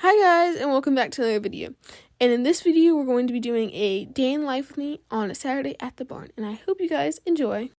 Hi guys, and welcome back to another video. And in this video, we're going to be doing a day in life with me on a Saturday at the barn, and I hope you guys enjoy.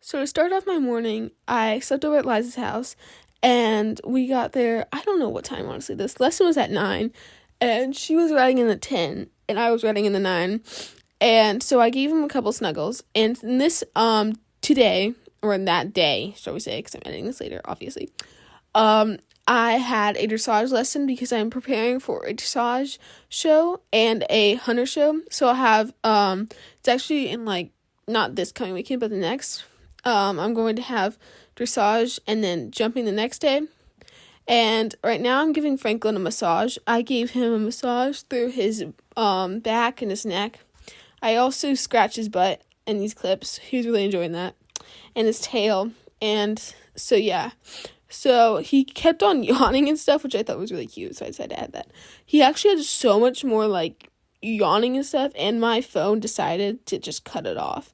So to start off my morning, I slept over at Liza's house, and we got there, I don't know what time, honestly. This lesson was at 9, and she was riding in the 10, and I was riding in the 9, and so I gave him a couple snuggles, and in this, today, or in that day, shall we say, because I'm editing this later, obviously, I had a dressage lesson because I'm preparing for a dressage show and a hunter show. So I'll have, it's actually in not this coming weekend, but the next. I'm going to have dressage and then jumping the next day. And right now I'm giving Franklin a massage. I gave him a massage through his, back and his neck. I also scratched his butt in these clips. He was really enjoying that. And his tail. And so, yeah. So he kept on yawning and stuff, which I thought was really cute, so I decided to add that. He actually had so much more, yawning and stuff, and my phone decided to just cut it off,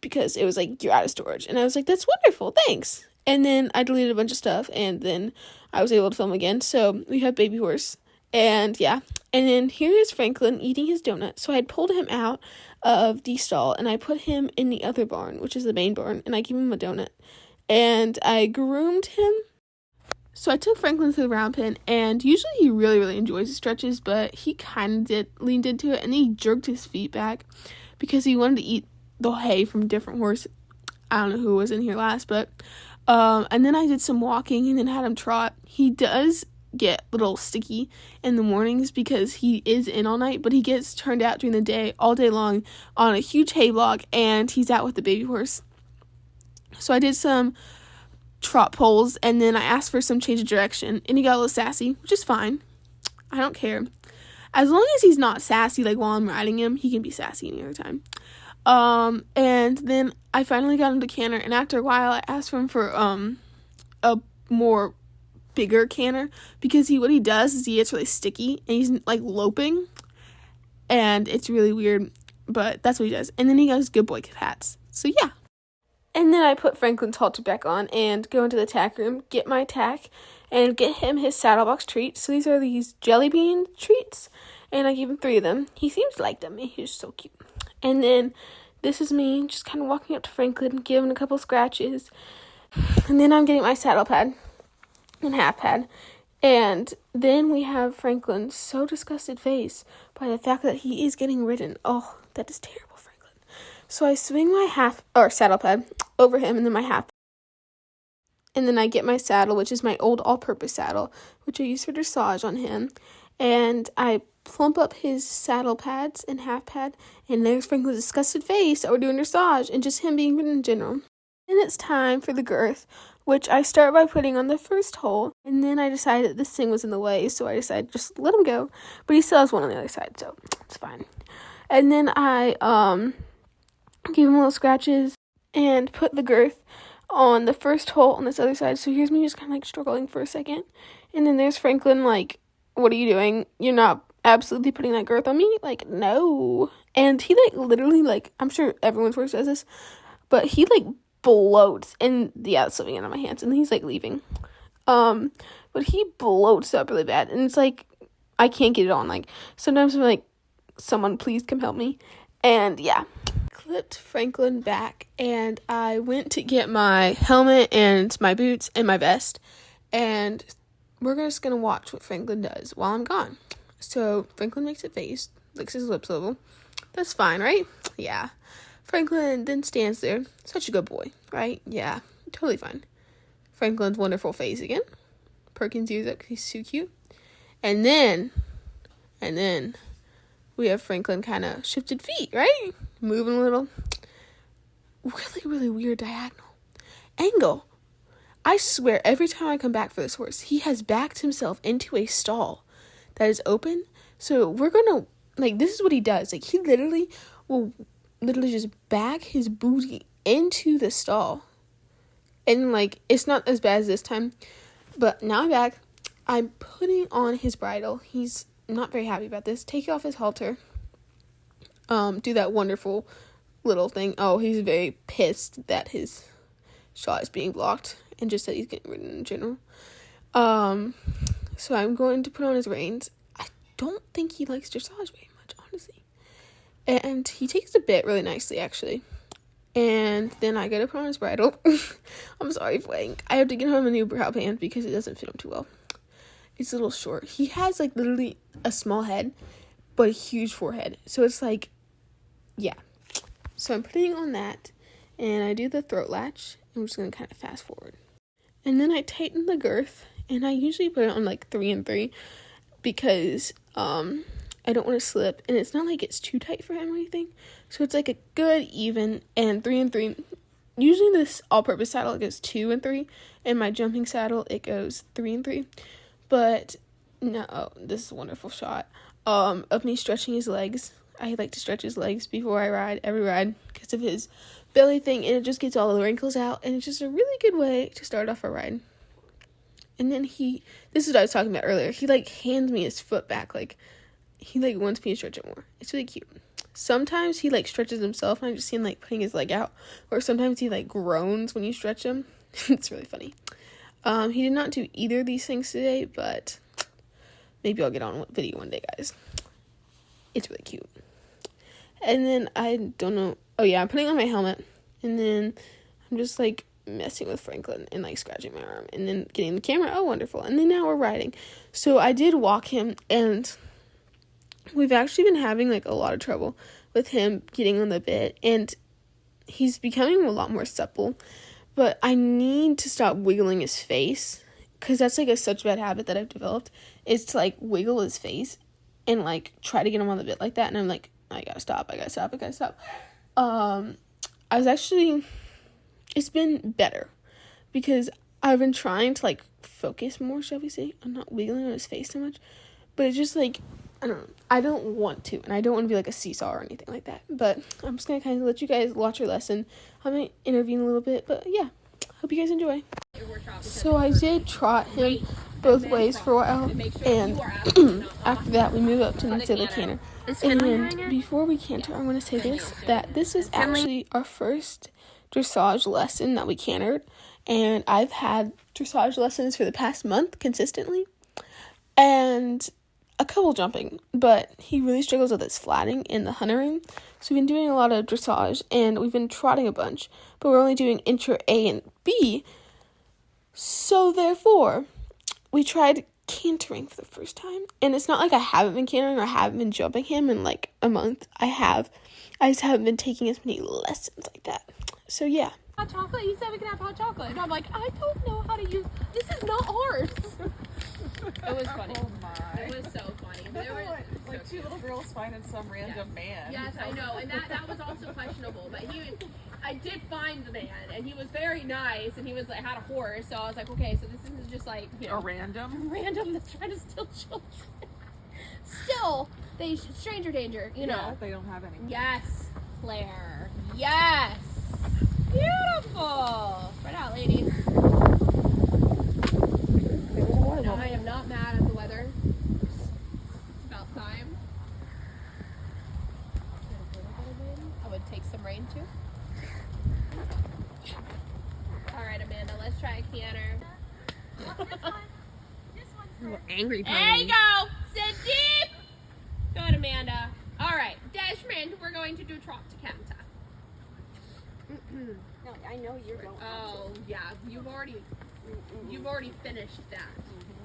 because it was you're out of storage. And I was like, that's wonderful, thanks. And then I deleted a bunch of stuff, and then I was able to film again. So we have Baby Horse, and yeah. And then here is Franklin eating his donut. So I had pulled him out of the stall, and I put him in the other barn, which is the main barn, and I gave him a donut. And I groomed him. So I took Franklin to the round pen, and usually he really, really enjoys the stretches, but he kind of leaned into it, and he jerked his feet back because he wanted to eat the hay from a different horse. I don't know who was in here last, but, and then I did some walking and then had him trot. He does get a little sticky in the mornings because he is in all night, but he gets turned out during the day, all day long, on a huge hay block, and he's out with the baby horse. So I did some trot poles, and then I asked for some change of direction, and he got a little sassy, which is fine. I don't care. As long as he's not sassy, while I'm riding him, he can be sassy any other time. And then I finally got him to canter, and after a while, I asked him for, a more bigger canter, because what he does is he gets really sticky, and he's, loping, and it's really weird, but that's what he does. And then he got his good boy hats. So, yeah. And then I put Franklin's halter back on and go into the tack room, get my tack, and get him his saddle box treats. So these are these jelly bean treats, and I gave him 3 of them. He seems to like them. He's so cute. And then this is me just kind of walking up to Franklin, giving him a couple scratches. And then I'm getting my saddle pad and half pad. And then we have Franklin's so disgusted face by the fact that he is getting ridden. Oh, that is terrible. So I swing my saddle pad over him, and then my half. And then I get my saddle, which is my old all-purpose saddle, which I use for dressage on him. And I plump up his saddle pads and half pad, and there's Franklin's disgusted face that we're doing dressage, and just him being ridden in general. Then it's time for the girth, which I start by putting on the first hole, and then I decided that this thing was in the way, so I decided just let him go. But he still has one on the other side, so it's fine. And then I, give him little scratches and put the girth on the first hole on this other side. So here's me just kind of struggling for a second. And then there's Franklin what are you doing? You're not absolutely putting that girth on me? No. And he literally I'm sure everyone's horse does this, but he bloats. And yeah, it's slipping out of my hands. And he's leaving. But he bloats up really bad. And it's I can't get it on. Sometimes I'm someone please come help me. And yeah. Clipped Franklin back, and I went to get my helmet and my boots and my vest, and we're just gonna watch what Franklin does while I'm gone. So Franklin makes a face, licks his lips a little. That's fine, right? Yeah. Franklin then stands there, such a good boy, right? Yeah, totally fine. Franklin's wonderful face again. Perkins ears up because he's so cute. And then we have Franklin kind of shifted feet, right? Moving a little. Really, really weird diagonal angle. I swear, every time I come back for this horse, he has backed himself into a stall that is open. So we're going to, this is what he does. He literally will just back his booty into the stall. And, it's not as bad as this time. But now I'm back. I'm putting on his bridle. He's not very happy about this. Take off his halter. Do that wonderful little thing. Oh, he's very pissed that his shot is being blocked, and just that he's getting ridden in general. So I'm going to put on his reins. I don't think he likes dressage very much, honestly. And he takes the bit really nicely, actually. And then I gotta put on his bridle. I'm sorry, Frank. I have to get him a new brow band because it doesn't fit him too well. It's a little short. He has, like, literally a small head, but a huge forehead. So it's like, yeah. So I'm putting on that, and I do the throat latch. I'm just gonna kind of fast forward. And then I tighten the girth, and I usually put it on, like, 3 and 3 because, I don't want to slip, and it's not like it's too tight for him or anything. So it's like a good even, and 3 and 3. Usually this all-purpose saddle, it goes 2 and 3, and my jumping saddle, it goes 3 and 3. But no, this is a wonderful shot of me stretching his legs. I like to stretch his legs before I ride, every ride, because of his belly thing, and it just gets all the wrinkles out, and it's just a really good way to start off a ride. And then this is what I was talking about earlier, he, like, hands me his foot back, like, he, like, wants me to stretch it more. It's really cute. Sometimes he, like, stretches himself, and I just see him, like, putting his leg out. Or sometimes he, like, groans when you stretch him. It's really funny. He did not do either of these things today, but maybe I'll get on video one day, guys. It's really cute. And then, I don't know. Oh, yeah, I'm putting on my helmet. And then I'm just, like, messing with Franklin and, like, scratching my arm. And then getting the camera. Oh, wonderful. And then now we're riding. So I did walk him, and we've actually been having, like, a lot of trouble with him getting on the bit, and he's becoming a lot more supple, but I need to stop wiggling his face, because that's, like, such a bad habit that I've developed, is to, like, wiggle his face and, like, try to get him on the bit like that, and I'm like, I gotta stop. It's been better, because I've been trying to, like, focus more, shall we say, on not wiggling on his face so much, but it's just, like, I don't know. I don't want to, and I don't want to be like a seesaw or anything like that. But I'm just going to kind of let you guys watch your lesson. I might intervene a little bit, but yeah. Hope you guys enjoy. So I did trot him both ways for a while, and after that we move up to the the canter. And before we canter, I want to say that this is actually our first dressage lesson that we cantered, and I've had dressage lessons for the past month consistently, and a couple jumping, but he really struggles with his flatting in the huntering. So we've been doing a lot of dressage, and we've been trotting a bunch, but we're only doing intro A and B. So therefore, we tried cantering for the first time, and it's not like I haven't been cantering or I haven't been jumping him in, like, a month. I just haven't been taking as many lessons like that. So yeah. Hot chocolate? You said we can have hot chocolate. And I'm like, I don't know how to use, this is not ours. It was funny. Oh my. It was so funny. There were like two little girls finding some random man. Yes, I know. And that was also questionable. But I did find the man, and he was very nice, and he was, like, had a horse. So I was like, okay, so this isn't just, like, you know, A random that's trying to steal children. Still, stranger danger, you know. Yeah, they don't have any. Yes, Claire. Yes. Beautiful. Spread out, ladies. No, I am not mad at the weather. It's about time. I would take some rain too. All right, Amanda, let's try a canter. Angry pony. There you go. Sit deep. Good, Amanda. All right, Desmond, we're going to do trot to canter. No, I know you're going. Oh, yeah, you've already finished that.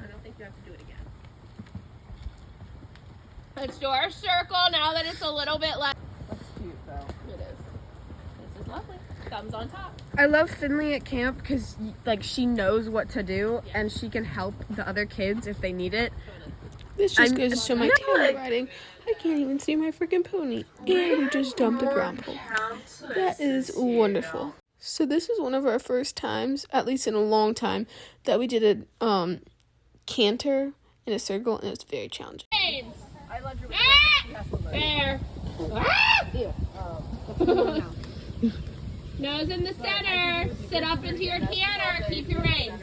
I don't think you have to do it again. Let's do our circle now that it's a little bit less. That's cute though. It is. This is lovely. Thumbs on top. I love Finley at camp because, like, she knows what to do and she can help the other kids if they need it. This just goes to show my talent riding. I can't even see my freaking pony. And we just dumped a grumble. That is wonderful. So this is one of our first times, at least in a long time, that we did a canter in a circle, and it's very challenging. I love your Fair. Nose in the center. Sit up into your canter. Keep your reins.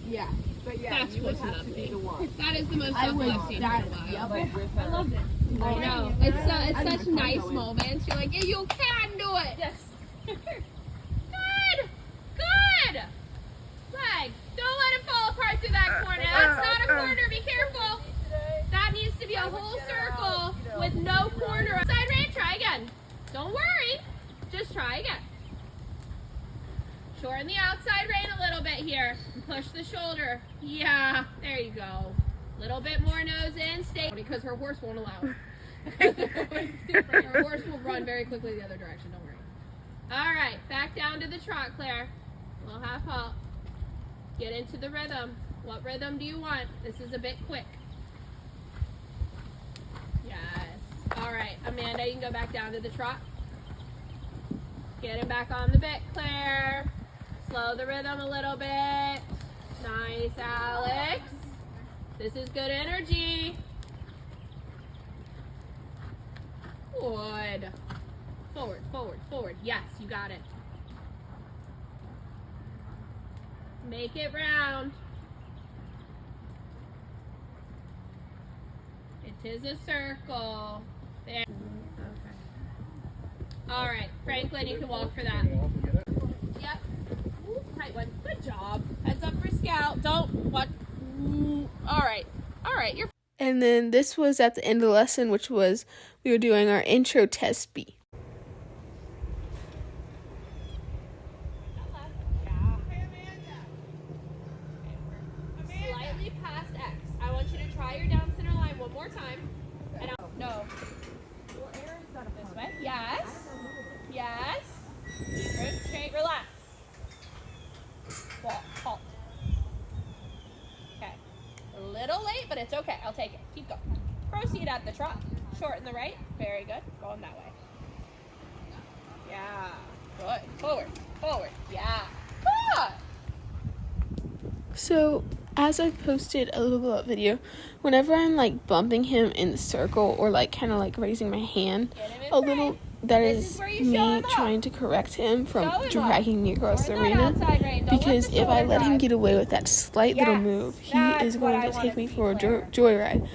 Yeah. But yeah, That's you would what's have to be the one. That is the most helpful I've seen in a while. I love it. I know. It's such nice moments. You're like, yeah, you can do it. Yes. Good. Leg. Don't let it fall apart through that. that corner. That's not a corner. Be careful. That needs to be a whole circle with no corner. Outside rein. Try again. Don't worry. Just try again. Shorten the outside rein a little bit here. Push the shoulder. Yeah, there you go. Little bit more nose in. Stay. Because her horse won't allow it. Her horse will run very quickly the other direction. Don't worry. All right, back down to the trot, Claire. We'll half halt. Get into the rhythm. What rhythm do you want? This is a bit quick. Yes. All right, Amanda, you can go back down to the trot. Get him back on the bit, Claire. Slow the rhythm a little bit. Nice, Alex. This is good energy. Good. Forward, forward, forward. Yes, you got it. Make it round. It is a circle. There. Okay. All right, Franklin, you can walk for that. Yep. Ooh, tight one. Good job. Heads up for Scout. Don't. What? Ooh. All right. All right. You're. And then this was at the end of the lesson, which was we were doing our intro test B. Slightly past X. I want you to try your down center line one more time. And no. This way. Yes. Yes. Good. Straight. Relax. Walk. Halt. Okay. A little late, but it's okay. I'll take it. Keep going. Proceed at the trot. Shorten the right. Very good. Going that way. Yeah. Good. Forward. Forward. Yeah. Good. So, as I posted a little bit video, whenever I'm like bumping him in the circle or like kind of like raising my hand a little, that is me trying to correct him from dragging me across the arena. Because if I let him get away with that slight little move, he is going to take me for a joyride.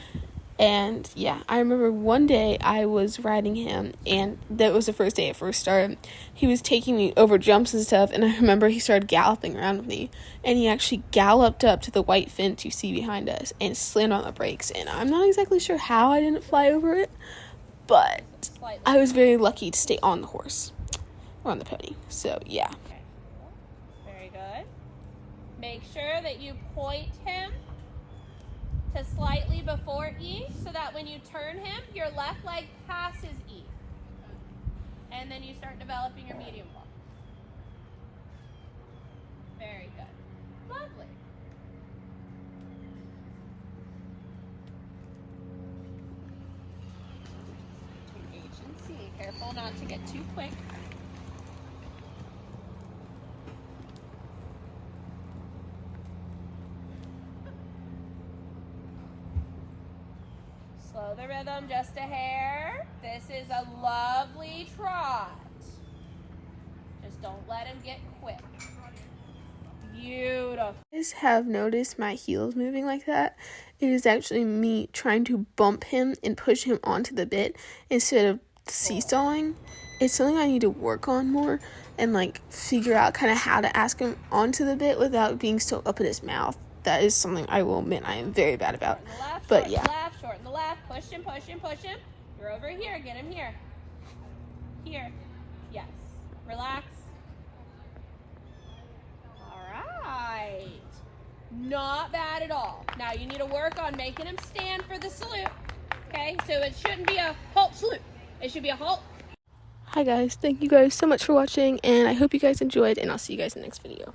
And yeah, I remember one day I was riding him, and that was the first day it first started. He was taking me over jumps and stuff, and I remember he started galloping around with me, and he actually galloped up to the white fence you see behind us and slammed on the brakes. And I'm not exactly sure how I didn't fly over it, but I was very lucky to stay on the horse, or on the pony. So yeah. Okay. Very good. Make sure that you point him to slightly before E, so that when you turn him, your left leg passes E. And then you start developing your medium walk. Very good. Lovely. H and C. Careful not to get too quick. Slow the rhythm just a hair. This is a lovely trot. Just don't let him get quick. Beautiful. You guys have noticed my heels moving like that? It is actually me trying to bump him and push him onto the bit instead of seesawing. It's something I need to work on more and like figure out kind of how to ask him onto the bit without being so up in his mouth. That is something I will admit I am very bad about. But yeah. Shorten the left. Push him, push him, push him. You're over here. Get him here. Here. Yes. Relax. All right. Not bad at all. Now you need to work on making him stand for the salute. Okay? So it shouldn't be a halt salute. It should be a halt. Hi guys. Thank you guys so much for watching, and I hope you guys enjoyed, and I'll see you guys in the next video.